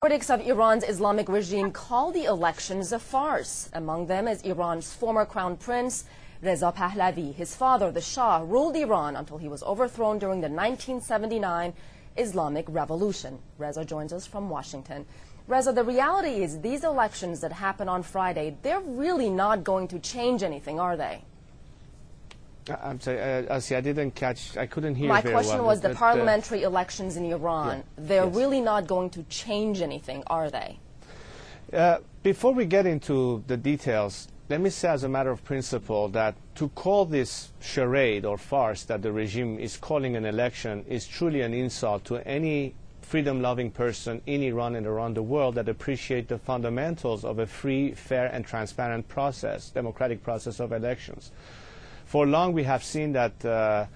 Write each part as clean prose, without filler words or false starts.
Critics of Iran's Islamic regime call the elections a farce. Among them is Iran's former crown prince, Reza Pahlavi. His father, the Shah, ruled Iran until he was overthrown during the 1979 Islamic Revolution. Reza joins us from Washington. Reza, the reality is these elections that happen on Friday, they're really not going to change anything, are they? I'm sorry, Asya, I didn't catch, I couldn't hear My very well. question was the parliamentary elections in Iran, they're really not going to change anything, are they? Before we get into the details, let me say as a matter of principle that to call this charade or farce that the regime is calling an election is truly an insult to any freedom-loving person in Iran and around the world that appreciate the fundamentals of a free, fair, and transparent process, democratic process of elections. For long, we have seen that the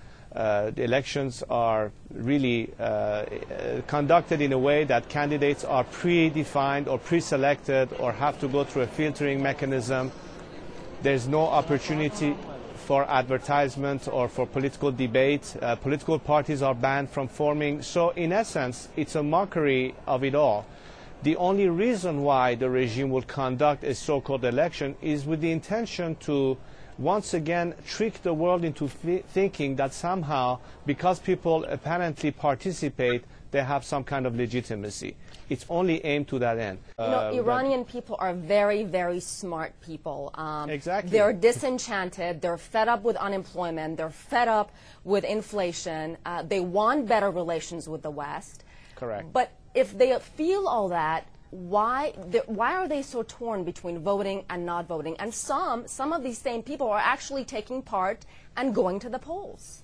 elections are really conducted in a way that candidates are predefined or pre-selected or have to go through a filtering mechanism. There's no opportunity for advertisement or for political debate. Political parties are banned from forming. So in essence, it's a mockery of it all. The only reason why the regime will conduct a so-called election is with the intention to once again trick the world into thinking that somehow, because people apparently participate, they have some kind of legitimacy. It's only aimed to that end. You know, Iranian people are very, very smart people. Exactly. They're disenchanted. They're fed up with unemployment. They're fed up with inflation. They want better relations with the West. Correct. But if they feel all that, why are they so torn between voting and not voting? And some of these same people are actually taking part and going to the polls.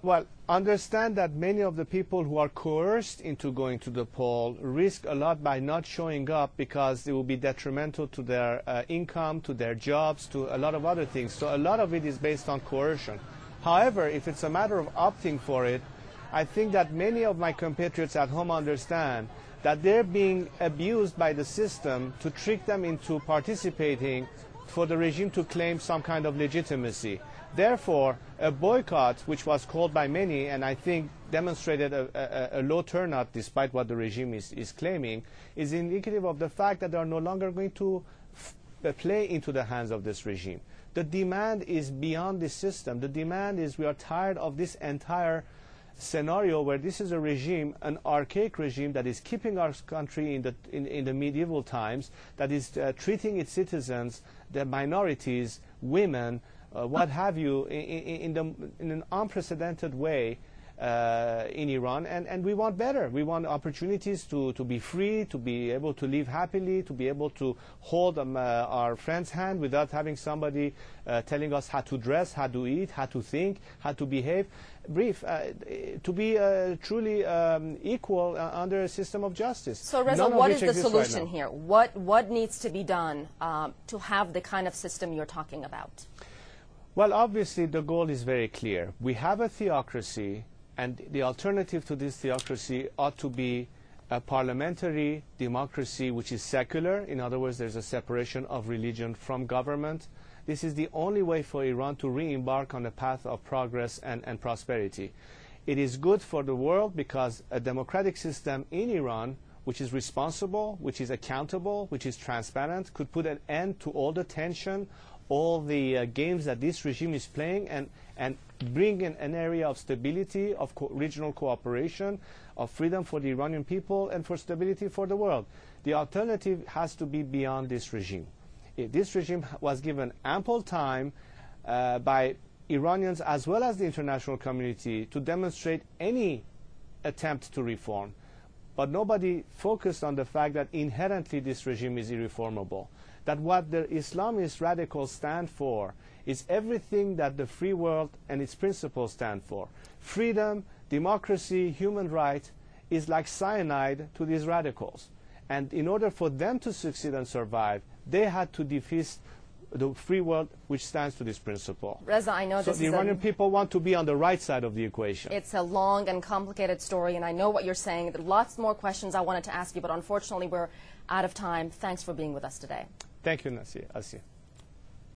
Well, understand that many of the people who are coerced into going to the poll risk a lot by not showing up because it will be detrimental to their income, to their jobs, to a lot of other things. So a lot of it is based on coercion. However, if it's a matter of opting for it, I think that many of my compatriots at home understand that they're being abused by the system to trick them into participating for the regime to claim some kind of legitimacy. Therefore, a boycott, which was called by many and I think demonstrated a low turnout despite what the regime is claiming, is indicative of the fact that they are no longer going to play into the hands of this regime. The demand is beyond this system. The demand is we are tired of this entire scenario where this is a regime, an archaic regime that is keeping our country in the medieval times, that is treating its citizens, the minorities, women, what have you, in an unprecedented way in Iran, and we want better. We want opportunities to be free, to be able to live happily, to be able to hold our friend's hand without having somebody telling us how to dress, how to eat, how to think, how to behave. To be truly equal under a system of justice. So Reza, what is the solution here? What needs to be done to have the kind of system you're talking about? Well, obviously the goal is very clear. We have a theocracy, and the alternative to this theocracy ought to be a parliamentary democracy which is secular. In other words, there's a separation of religion from government. This is the only way for Iran to re-embark on a path of progress and prosperity. It is good for the world because a democratic system in Iran, which is responsible, which is accountable, which is transparent, could put an end to all the tension, all the games that this regime is playing, and bring in an area of stability, of regional cooperation, of freedom for the Iranian people, and for stability for the world. The alternative has to be beyond this regime. This regime was given ample time by Iranians as well as the international community to demonstrate any attempt to reform. But nobody focused on the fact that inherently this regime is irreformable. That what the Islamist radicals stand for is everything that the free world and its principles stand for. Freedom, democracy, human rights is like cyanide to these radicals. And in order for them to succeed and survive, they had to defeat the free world which stands to this principle. Reza, I know so the Iranian people want to be on the right side of the equation. It's a long and complicated story, and I know what you're saying. There are lots more questions I wanted to ask you, but unfortunately we're out of time. Thanks for being with us today. Thank you, Asya.